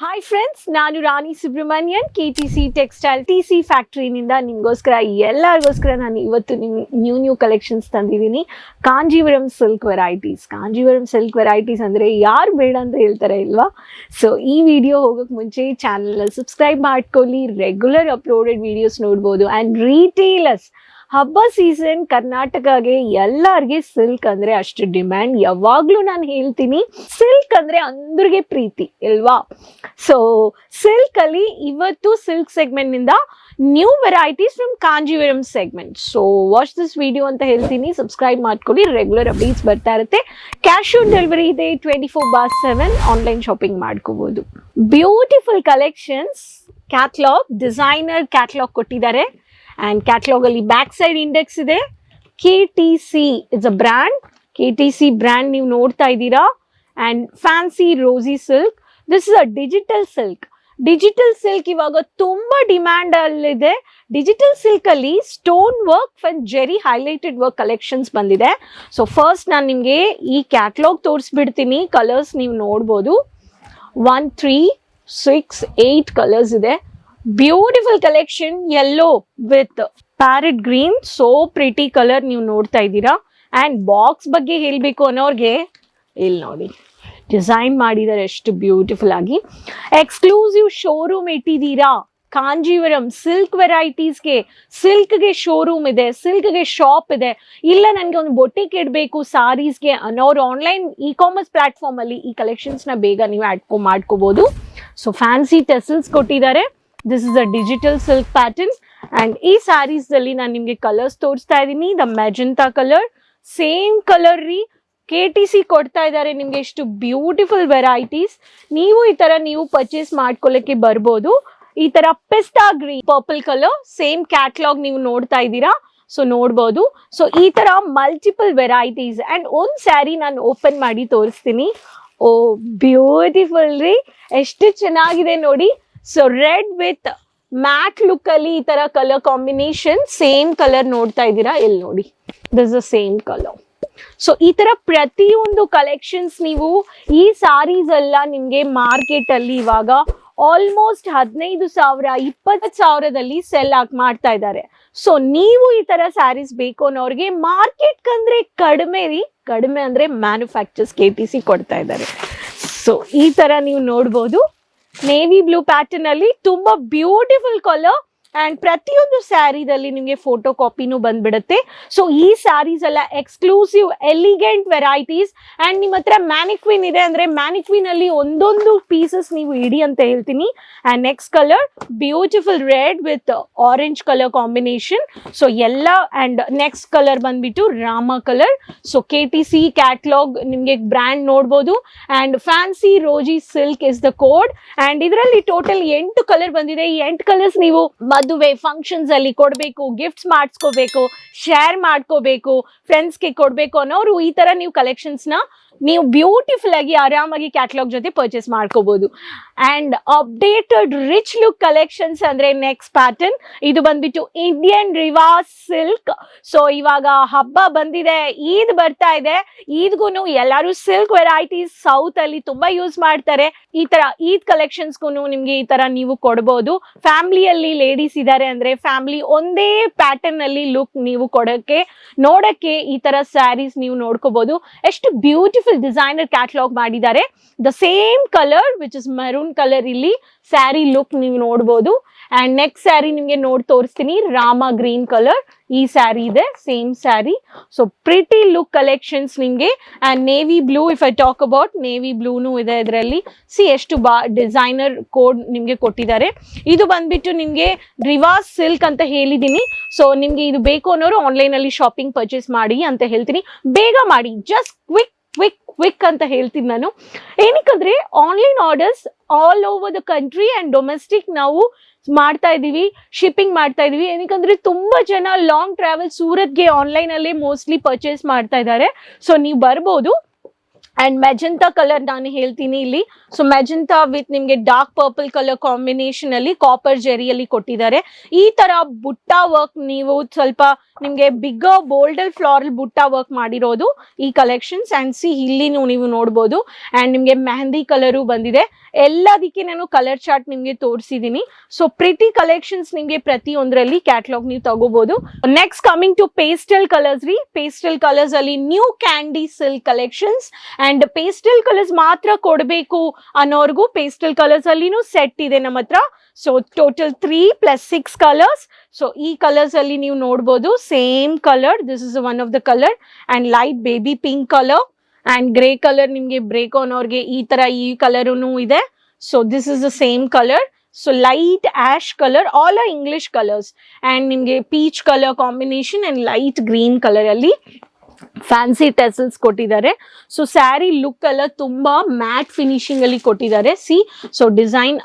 Hi friends, ನಾನು ರಾಣಿ Subramanian, KTC textile TC ಫ್ಯಾಕ್ಟ್ರಿನಿಂದ ನಿಮಗೋಸ್ಕರ ಎಲ್ಲರಿಗೋಸ್ಕರ ನಾನು ಇವತ್ತು ನ್ಯೂ ಕಲೆಕ್ಷನ್ಸ್ ತಂದಿದ್ದೀನಿ. ಕಾಂಜೀವರಂ ಸಿಲ್ಕ್ ವೆರೈಟೀಸ್ ಅಂದರೆ ಯಾರು ಬೇಡ ಅಂತ ಹೇಳ್ತಾರೆ ಇಲ್ವಾ? ಸೊ ಈ ವಿಡಿಯೋ ಹೋಗೋಕ್ಕೆ ಮುಂಚೆ ಚಾನಲ್ನ ಸಬ್ಸ್ಕ್ರೈಬ್ ಮಾಡ್ಕೊಳ್ಳಿ. ರೆಗ್ಯುಲರ್ ಅಪ್ಲೋಡೆಡ್ ವಿಡಿಯೋಸ್ ನೋಡ್ಬೋದು. ಆ್ಯಂಡ್ ರೀಟೇಲರ್ಸ್, ಹಬ್ಬ ಸೀಸನ್ ಕರ್ನಾಟಕಗೆ ಎಲ್ಲರಿಗೆ ಸಿಲ್ಕ್ ಅಂದ್ರೆ ಅಷ್ಟು ಡಿಮ್ಯಾಂಡ್. ಯಾವಾಗ್ಲೂ ನಾನು ಹೇಳ್ತೀನಿ, ಸಿಲ್ಕ್ ಅಂದ್ರೆ ಅಂದ್ರಿಗೆ ಪ್ರೀತಿ ಅಲ್ವಾ? ಸೊ ಸಿಲ್ಕ್ ಅಲ್ಲಿ ಇವತ್ತು ಸಿಲ್ಕ್ ಸೆಗ್ಮೆಂಟ್ ನಿಂದ new varieties from Kanjeevaram segment. So watch this video ಅಂತ ಹೇಳ್ತೀನಿ. ಸಬ್ಸ್ಕ್ರೈಬ್ ಮಾಡ್ಕೊಳ್ಳಿ, ರೆಗ್ಯುಲರ್ ಅಪ್ಡೇಟ್ಸ್ ಬರ್ತಾ ಇರುತ್ತೆ. ಕ್ಯಾಶ್ ಆನ್ ಡೆಲಿವರಿ ಇದೆ, 24/7 ಆನ್ಲೈನ್ ಶಾಪಿಂಗ್ ಮಾಡ್ಕೋಬಹುದು. Beautiful collections, catalogue, designer catalogue ಕೊಟ್ಟಿದ್ದಾರೆ. ಆ್ಯಂಡ್ ಕ್ಯಾಟ್ಲಾಗ್ ಅಲ್ಲಿ ಬ್ಯಾಕ್ ಸೈಡ್ ಇಂಡೆಕ್ಸ್ ಇದೆ. KTC it's a brand. KTC brand ನೀವು ನೋಡ್ತಾ ಇದ್ದೀರಾ. And fancy rosy silk. This is a digital silk ಇವಾಗ ತುಂಬಾ ಡಿಮ್ಯಾಂಡ್ ಅಲ್ಲಿದೆ. ಡಿಜಿಟಲ್ ಸಿಲ್ಕ್ ಅಲ್ಲಿ stone work and zari highlighted work collections ಬಂದಿದೆ. ಸೊ ಫಸ್ಟ್ ನಾನು ನಿಮಗೆ ಈ ಕ್ಯಾಟ್ಲಾಗ್ ತೋರಿಸ್ಬಿಡ್ತೀನಿ. ಕಲರ್ಸ್ ನೀವು ನೋಡ್ಬೋದು. 1, 3, 6, 8 ಕಲರ್ಸ್ ಇದೆ. Beautiful collection. Yellow with parrot green, so pretty colour ನೀವು ನೋಡ್ತಾ ಇದ್ದೀರಾ. ಅಂಡ್ ಬಾಕ್ಸ್ ಬಗ್ಗೆ ಹೇಳ್ಬೇಕು ಅನ್ನೋರ್ಗೆ ಇಲ್ಲಿ ನೋಡಿ, ಡಿಸೈನ್ ಮಾಡಿದ್ದಾರೆ ಎಷ್ಟು ಬ್ಯೂಟಿಫುಲ್ ಆಗಿ. ಎಕ್ಸ್ಕ್ಲೂಸಿವ್ ಶೋರೂಮ್ ಇಟ್ಟಿದ್ದೀರಾ. ಕಾಂಜೀವರಂ ಸಿಲ್ಕ್ ವೆರೈಟೀಸ್ಗೆ, ಸಿಲ್ಕ್ಗೆ ಶೋರೂಮ್ ಇದೆ, ಸಿಲ್ಕ್ಗೆ ಶಾಪ್ ಇದೆ. ಇಲ್ಲ ನನಗೆ ಒಂದು ಬೊಟಿಕ್ ಇಡಬೇಕು ಸಾರೀಸ್ಗೆ ಅನ್ನೋರು ಆನ್ಲೈನ್ ಇ-ಕಾಮರ್ಸ್ ಪ್ಲಾಟ್ಫಾರ್ಮ್ ಅಲ್ಲಿ ಈ ಕಲೆಕ್ಷನ್ಸ್ ನ ಬೇಗ ನೀವು ಮಾಡ್ಕೋಬಹುದು. ಸೊ ಫ್ಯಾನ್ಸಿ ಟೆಸಲ್ಸ್ ಕೊಟ್ಟಿದ್ದಾರೆ. This is a digital silk pattern. And ಈ ಸ್ಯಾರೀಸ್ ಅಲ್ಲಿ ನಾನು ನಿಮ್ಗೆ ಕಲರ್ಸ್ ತೋರಿಸ್ತಾ ಇದ್ದೀನಿ. The magenta colour, same colour ರೀ. KTC ಕೊಡ್ತಾ ಇದ್ದಾರೆ ನಿಮ್ಗೆ. ಎಷ್ಟು ಬ್ಯೂಟಿಫುಲ್ ವೆರೈಟೀಸ್. ನೀವು ಈ ತರ ನೀವು ಪರ್ಚೇಸ್ ಮಾಡ್ಕೊಳ್ಳಕ್ಕೆ ಬರ್ಬೋದು. ಈ ತರ ಪಿಸ್ತಾ green, purple colour, same catalogue ನೀವು ನೋಡ್ತಾ ಇದ್ದೀರಾ. ಸೊ ನೋಡ್ಬೋದು. ಸೊ ಈ ತರ ಮಲ್ಟಿಪಲ್ ವೆರೈಟೀಸ್. ಅಂಡ್ ಒಂದ್ ಸ್ಯಾರಿ ನಾನು ಓಪನ್ ಮಾಡಿ ತೋರಿಸ್ತೀನಿ. ಓ ಬ್ಯೂಟಿಫುಲ್ ರೀ, ಎಷ್ಟು ಚೆನ್ನಾಗಿದೆ ನೋಡಿ. So red with mat look ಅಲ್ಲಿ ಈ ತರ ಕಲರ್ ಕಾಂಬಿನೇಷನ್. ಸೇಮ್ ಕಲರ್ ನೋಡ್ತಾ ಇದ್ದೀರಾ, ಇಲ್ಲಿ ನೋಡಿ, this a same colour. So ಈ ತರ ಪ್ರತಿಯೊಂದು ಕಲೆಕ್ಷನ್ಸ್ ನೀವು ಈ ಸಾರೀಸ್ ಎಲ್ಲ ನಿಮ್ಗೆ ಮಾರ್ಕೆಟ್ ಅಲ್ಲಿ ಇವಾಗ ಆಲ್ಮೋಸ್ಟ್ 15,000 20,000ದಲ್ಲಿ ಸೆಲ್ ಮಾಡ್ತಾ ಇದ್ದಾರೆ. ಸೊ ನೀವು ಈ ತರ ಸ್ಯಾರೀಸ್ ಬೇಕು ಅನ್ನೋರಿಗೆ ಮಾರ್ಕೆಟ್ ಕಂದ್ರೆ ಕಡಿಮೆ ರೀ. ಕಡಿಮೆ ಅಂದ್ರೆ ಮ್ಯಾನುಫ್ಯಾಕ್ಚರ್ಸ್ KTC ಕೊಡ್ತಾ ಇದ್ದಾರೆ. ಸೊ ಈ ತರ ನೀವು ನೋಡ್ಬೋದು. ನೇವಿ ಬ್ಲೂ ಪ್ಯಾಟರ್ನ್ ಅಲ್ಲಿ ತುಂಬಾ ಬ್ಯೂಟಿಫುಲ್ ಕಲರ್. ಅಂಡ್ ಪ್ರತಿಯೊಂದು ಸ್ಯಾರಿದಲ್ಲಿ ನಿಮಗೆ ಫೋಟೋ ಕಾಪಿನೂ ಬಂದ್ಬಿಡುತ್ತೆ. ಸೊ ಈ ಸ್ಯಾರೀಸ್ ಎಲ್ಲ ಎಕ್ಸ್ಕ್ಲೂಸಿವ್ ಎಲಿಗೆಂಟ್ ವೆರೈಟೀಸ್. ಅಂಡ್ ನಿಮ್ಮ ಹತ್ರ ಮ್ಯಾನಿಕ್ವಿನ್ ಇದೆ ಅಂದ್ರೆ ಮ್ಯಾನಿಕ್ವಿನ್ ಅಲ್ಲಿ ಒಂದೊಂದು ಪೀಸಸ್ ನೀವು ಇಡಿ ಅಂತ ಹೇಳ್ತೀನಿ. And next colour beautiful red with orange colour combination. So ಎಲ್ಲ. ಅಂಡ್ ನೆಕ್ಸ್ಟ್ ಕಲರ್ ಬಂದ್ಬಿಟ್ಟು Rama colour. So KTC catalogue ನಿಮ್ಗೆ ಬ್ರ್ಯಾಂಡ್ ನೋಡ್ಬೋದು. And fancy Roji silk is the code. And ಇದರಲ್ಲಿ ಟೋಟಲ್ 8 ಕಲರ್ ಬಂದಿದೆ. ಈ 8 ಕಲರ್ಸ್ ನೀವು ಮದುವೆ ಫಂಕ್ಷನ್ಸ್ ಅಲ್ಲಿ ಕೊಡ್ಬೇಕು, ಗಿಫ್ಟ್ಸ್ ಮಾಡಿಸ್ಕೋಬೇಕು, ಶೇರ್ ಮಾಡ್ಕೋಬೇಕು, ಫ್ರೆಂಡ್ಸ್ಗೆ ಕೊಡ್ಬೇಕು ಅನ್ನೋರು ಈ ತರ ನೀವು ಕಲೆಕ್ಷನ್ಸ್ ನ ನೀವು ಬ್ಯೂಟಿಫುಲ್ ಆಗಿ ಆರಾಮಾಗಿ ಕ್ಯಾಟ್ಲಾಗ್ ಜೊತೆ ಪರ್ಚೇಸ್ ಮಾಡ್ಕೋಬಹುದು. And updated rich look collections ಅಂದ್ರೆ ನೆಕ್ಸ್ಟ್ ಪ್ಯಾಟರ್ನ್. ಇದು ಬಂದ್ಬಿಟ್ಟು ಇಂಡಿಯನ್ ರಿವಾಸ್ ಸಿಲ್ಕ್. ಸೊ ಇವಾಗ ಹಬ್ಬ ಬಂದಿದೆ, ಈದ್ ಬರ್ತಾ ಇದೆ. ಈದ್ಗೂ ಎಲ್ಲರೂ ಸಿಲ್ಕ್ ವೆರೈಟೀಸ್ ಸೌತ್ ಅಲ್ಲಿ ತುಂಬಾ ಯೂಸ್ ಮಾಡ್ತಾರೆ. ಈ ತರ ಈದ್ ಕಲೆಕ್ಷನ್ಸ್ಗೂ ನಿಮ್ಗೆ ಈ ತರ ನೀವು ಕೊಡಬಹುದು. ಫ್ಯಾಮಿಲಿಯಲ್ಲಿ ಲೇಡೀಸ್ ಇದ್ದಾರೆ ಅಂದ್ರೆ ಫ್ಯಾಮಿಲಿ ಒಂದೇ ಪ್ಯಾಟರ್ನ್ ಅಲ್ಲಿ ಲುಕ್ ನೀವು ನೋಡಕ್ಕೆ ಈ ತರ ಸ್ಯಾರೀಸ್ ನೀವು ನೋಡ್ಕೋಬಹುದು. ಎಷ್ಟು ಬ್ಯೂಟಿಫುಲ್ ಡಿಸೈನರ್ ಕ್ಯಾಟ್ಲಾಗ್ ಮಾಡಿದ್ದಾರೆ. The same colour which is maroon colour ಇಲ್ಲಿ ಸ್ಯಾರಿ ಲುಕ್ ನೀವು ನೋಡ್ಬೋದು. ಅಂಡ್ ನೆಕ್ಸ್ಟ್ ಸ್ಯಾರಿ ನಿಮ್ಗೆ ತೋರಿಸ್ತೀನಿ. ರಾಮ ಗ್ರೀನ್ ಕಲರ್ ಈ ಸ್ಯಾರಿ ಇದೆ, same sari. So pretty look collections ನಿಮ್ಗೆ. And navy blue, if I talk about navy ಬ್ಲೂನು ಇದೆ ಇದರಲ್ಲಿ. ಎಷ್ಟು ಡಿಸೈನರ್ ಕೋಡ್ ನಿಮ್ಗೆ ಕೊಟ್ಟಿದ್ದಾರೆ. ಇದು ಬಂದ್ಬಿಟ್ಟು ನಿಮ್ಗೆ ರಿವಾಸ್ ಸಿಲ್ಕ್ ಅಂತ ಹೇಳಿದೀನಿ. ಸೊ ನಿಮ್ಗೆ ಇದು ಬೇಕು ಅನ್ನೋರು ಆನ್ಲೈನ್ ಅಲ್ಲಿ ಶಾಪಿಂಗ್ ಪರ್ಚೇಸ್ ಮಾಡಿ ಅಂತ ಹೇಳ್ತೀನಿ. ಬೇಗ ಮಾಡಿ, ಜಸ್ಟ್ ಕ್ವಿಕ್ ಅಂತ ಹೇಳ್ತೀನಿ ನಾನು. ಏನಕ್ಕಂದ್ರೆ online orders all over the country and domestic ನಾವು ಮಾಡ್ತಾ ಇದೀವಿ, ಶಿಪ್ಪಿಂಗ್ ಮಾಡ್ತಾ ಇದೀವಿ. ಏನಕ್ಕಂದ್ರೆ ತುಂಬಾ ಜನ ಲಾಂಗ್ ಟ್ರಾವೆಲ್ ಸೂರತ್ಗೆ ಆನ್ಲೈನ್ ಅಲ್ಲೇ ಮೋಸ್ಟ್ಲಿ ಪರ್ಚೇಸ್ ಮಾಡ್ತಾ ಇದ್ದಾರೆ. ಸೊ ನೀವು ಬರ್ಬೋದು. ಅಂಡ್ ಮೆಜೆಂಟಾ ಕಲರ್ ನಾನು ಹೇಳ್ತೀನಿ ಇಲ್ಲಿ. ಸೊ ಮೆಜೆಂಟಾ ವಿತ್ ನಿಮ್ಗೆ ಡಾರ್ಕ್ ಪರ್ಪಲ್ ಕಲರ್ ಕಾಂಬಿನೇಷನ್ ಅಲ್ಲಿ ಕಾಪರ್ ಜೆರಿಯಲ್ಲಿ ಕೊಟ್ಟಿದ್ದಾರೆ. ಈ ತರ ಬುಟ್ಟ ವರ್ಕ್ ನೀವು ಸ್ವಲ್ಪ ನಿಮ್ಗೆ ಬಿಗ್ಗರ್ ಬೋಲ್ಡರ್ ಫ್ಲಾರಲ್ ಬುಟ್ಟ ವರ್ಕ್ ಮಾಡಿರೋದು ಈ ಕಲೆಕ್ಷನ್ಸ್. ಅಂಡ್ ಸಿ ಇಲ್ಲಿ ನೀವು ನೋಡ್ಬೋದು. ಅಂಡ್ ನಿಮ್ಗೆ ಮೆಹಂದಿ ಕಲರು ಬಂದಿದೆ. ಎಲ್ಲದಕ್ಕೆ ನಾನು ಕಲರ್ ಚಾರ್ಟ್ ನಿಮ್ಗೆ ತೋರಿಸಿದೀನಿ. ಸೊ ಪ್ರಿಟಿ ಕಲೆಕ್ಷನ್ಸ್ ನಿಮ್ಗೆ ಪ್ರತಿಯೊಂದರಲ್ಲಿ ಕ್ಯಾಟಲಾಗ್ ನೀವು ತಗೋಬಹುದು. Next coming to pastel colours ರೀ. ಪೇಸ್ಟಲ್ ಕಲರ್ಸ್ ಅಲ್ಲಿ new candy silk collections. And pastel colours ಮಾತ್ರ ಕೊಡಬೇಕು ಅನ್ನೋರ್ಗು ಪೇಸ್ಟಲ್ ಕಲರ್ಸ್ ಅಲ್ಲಿನೂ ಸೆಟ್ ಇದೆ ನಮ್ಮ ಹತ್ರ. So total 3 + 6 colours. ಸೊ ಈ ಕಲರ್ಸ್ ಅಲ್ಲಿ ನೀವು ನೋಡ್ಬೋದು same colour. This is one of the colour. And light baby pink colour and grey colour ನಿಮ್ಗೆ ಬ್ರೇಕ್ ಆನ್ ಅವ್ರಿಗೆ ಈ ತರ ಈ ಕಲರ್ನು ಇದೆ. So this is the same colour. So light ash colour, all are English colours. And ನಿಮ್ಗೆ peach colour combination and light green colour ಅಲ್ಲಿ fancy tassels ಕೊಟ್ಟಿದ್ದಾರೆ. ಸೊ ಸ್ಯಾರಿ ಲುಕ್ ಎಲ್ಲ ತುಂಬಾ ಮ್ಯಾಟ್ ಫಿನಿಶಿಂಗ್ ಅಲ್ಲಿ ಕೊಟ್ಟಿದ್ದಾರೆ. ಸಿ ಸೊ ಡಿಸೈನ್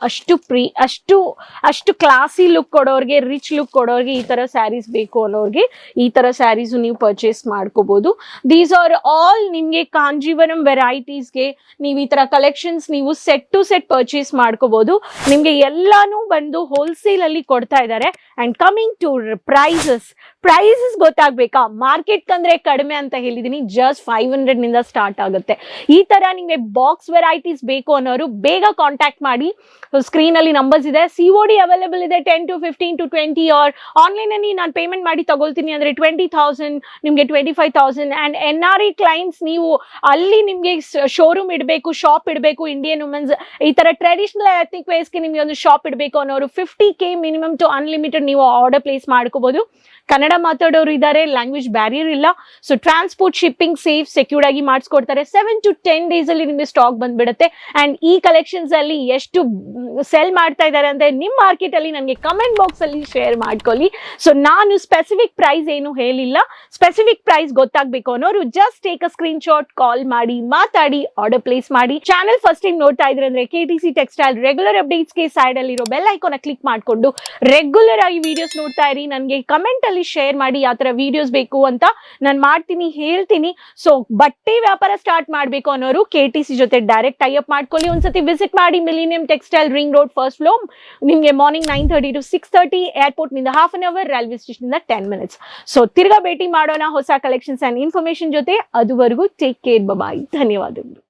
ಅಷ್ಟು classy look ಕೊಡೋರ್ಗೆ, rich look ಕೊಡೋರ್ಗೆ ಈ ತರ ಸ್ಯಾರೀಸ್ ಬೇಕು ಅನ್ನೋರ್ಗೆ ಈ ತರ ಸ್ಯಾರೀಸ್ ನೀವು ಪರ್ಚೇಸ್ ಮಾಡ್ಕೋಬಹುದು. ದೀಸ್ ಆರ್ ಆಲ್ ನಿಮ್ಗೆ ಕಾಂಜೀವರಂ ವೆರೈಟೀಸ್ಗೆ ನೀವು ಈ ತರ ಕಲೆಕ್ಷನ್ಸ್ ನೀವು ಸೆಟ್ ಟು ಸೆಟ್ ಪರ್ಚೇಸ್ ಮಾಡ್ಕೋಬಹುದು. ನಿಮ್ಗೆ ಎಲ್ಲಾನು ಬಂದು ಹೋಲ್ಸೇಲ್ ಅಲ್ಲಿ ಕೊಡ್ತಾ ಇದ್ದಾರೆ. ಅಂಡ್ ಕಮಿಂಗ್ ಟು ಪ್ರೈಸಸ್ ಗೊತ್ತಾಗ್ಬೇಕಾ? ಮಾರ್ಕೆಟ್ ಅಂದ್ರೆ ಕಡಿಮೆ ಅಂತ ಹೇಳಿದೀನಿ. ಜಸ್ಟ್ 500 ನಿಂದ ಸ್ಟಾರ್ಟ್ ಆಗುತ್ತೆ. ಈ ತರ ನಿಮ್ಗೆ ಬಾಕ್ಸ್ ವೆರೈಟೀಸ್ ಬೇಕು ಅನ್ನೋರು ಬೇಗ ಕಾಂಟ್ಯಾಕ್ಟ್ ಮಾಡಿ. ಸ್ಕ್ರೀನ್ ಅಲ್ಲಿ ನಂಬರ್ಸ್ ಇದೆ. COD ಅವೈಲೇಬಲ್ ಇದೆ 10 to 15 to 20. ಆರ್ ಆನ್ಲೈನ್ ಅಲ್ಲಿ ನಾನು ಪೇಮೆಂಟ್ ಮಾಡಿ ತಗೊಳ್ತೀನಿ ಅಂದ್ರೆ 20,000 ನಿಮ್ಗೆ 25,000. ಅಂಡ್ NRI ಕ್ಲೈಂಟ್ಸ್ ನೀವು ಅಲ್ಲಿ ನಿಮ್ಗೆ ಶೋರೂಮ್ ಇಡಬೇಕು, ಶಾಪ್ ಇಡಬೇಕು, ಇಂಡಿಯನ್ ವುಮೆನ್ಸ್ ಈ ತರ ಟ್ರೆಡಿಷನಲ್ ಎಥ್ನಿಕ್ ವೇರ್ಸ್ಗೆ ನಿಮ್ಗೆ ಒಂದು ಶಾಪ್ ಇಡಬೇಕು ಅನ್ನೋರು 50K ಮಿನಿಮಮ್ ಟು ಅನ್ಲಿಮಿಟೆಡ್ ನೀವು ಆರ್ಡರ್ ಪ್ಲೇಸ್ ಮಾಡ್ಕೋಬಹುದು. ಕನ್ನಡ ಮಾತಾಡೋರು ಇದ್ದಾರೆ, ಲ್ಯಾಂಗ್ವೇಜ್ ಬ್ಯಾರಿಯರ್ ಇಲ್ಲ. So transport shipping safe secured ಆಗಿ ಮಾಡಿಸ್ಕೊಡ್ತಾರೆ. 7 to 10 ಡೇಸ್ ಅಲ್ಲಿ ನಿಮಗೆ ಸ್ಟಾಕ್ ಬಂದ್ಬಿಡುತ್ತೆ. ಅಂಡ್ ಈ ಕಲೆಕ್ಷನ್ಸ್ ಅಲ್ಲಿ ಎಷ್ಟು ಸೆಲ್ ಮಾಡ್ತಾ ಇದ್ದಾರೆ ಅಂತ ನಿಮ್ಮ ಮಾರ್ಕೆಟ್ ಅಲ್ಲಿ ನನಗೆ ಕಮೆಂಟ್ ಬಾಕ್ಸ್ ಅಲ್ಲಿ ಶೇರ್ ಮಾಡ್ಕೊಳ್ಳಿ. ಸೊ ನಾನು ಸ್ಪೆಸಿಫಿಕ್ ಪ್ರೈಸ್ ಏನು ಹೇಳಿಲ್ಲ. ಸ್ಪೆಸಿಫಿಕ್ ಪ್ರೈಸ್ ಗೊತ್ತಾಗಬೇಕು ಅನ್ನೋರು just take a screenshot, call ಮಾಡಿ, ಮಾತಾಡಿ, ಆರ್ಡರ್ ಪ್ಲೇಸ್ ಮಾಡಿ. ಚಾನಲ್ ಫಸ್ಟ್ ಟೈಮ್ ನೋಡ್ತಾ ಇದ್ರೆ ಅಂದ್ರೆ KTC ಟೆಕ್ಸ್ಟೈಲ್ ರೆಗ್ಯುಲರ್ ಅಪ್ಡೇಟ್ಸ್ಗೆ ಸೈಡ್ ಅಲ್ಲಿ ಇರೋ ಬೆಲ್ ಐಕಾನ್ ಕ್ಲಿಕ್ ಮಾಡ್ಕೊಂಡು ರೆಗ್ಯುಲರ್ ಆಗಿ ವಿಡಿಯೋಸ್ ನೋಡ್ತಾ ಇರಿ. ನನಗೆ ಕಮೆಂಟ್ ಅಲ್ಲಿ ಶೇರ್ ಮಾಡಿ ಯಾವ ತರ ವಿಡಿಯೋಸ್ ಬೇಕು ಅಂತ ನಾನು ಮಾಡ್ತೀನಿ, ಹೇಳ್ತೀನಿ. ಸೊ ಬಟ್ಟೆ ವ್ಯಾಪಾರ ಸ್ಟಾರ್ಟ್ ಮಾಡ್ಬೇಕು ಅನ್ನೋರು KTC ಜೊತೆ ಡೈರೆಕ್ಟ್ ಟೈ ಅಪ್ ಮಾಡ್ಕೊಳ್ಳಿ. ಒಂದ್ಸತಿ ವಿಸಿಟ್ ಮಾಡಿ millennium textile, ring road, first floor. ನಿಮ್ಗೆ ಮಾರ್ನಿಂಗ್ 9:30 to 6:30, ಏರ್ಪೋರ್ಟ್ ನಿಂದ ½ an hour, ರೈಲ್ವೆ ಸ್ಟೇಷನ್ ಇಂದ 10 minutes. ಸೊ ತಿರ್ಗಾ ಭೇಟಿ ಮಾಡೋಣ ಹೊಸ ಕಲೆಕ್ಷನ್ಸ್ ಅಂಡ್ ಇನ್ಫಾರ್ಮೇಶನ್ ಜೊತೆ. ಅದುವರೆಗೂ ಟೇಕ್ ಕೇರ್, ಬಾಯ್, ಧನ್ಯವಾದಗಳು.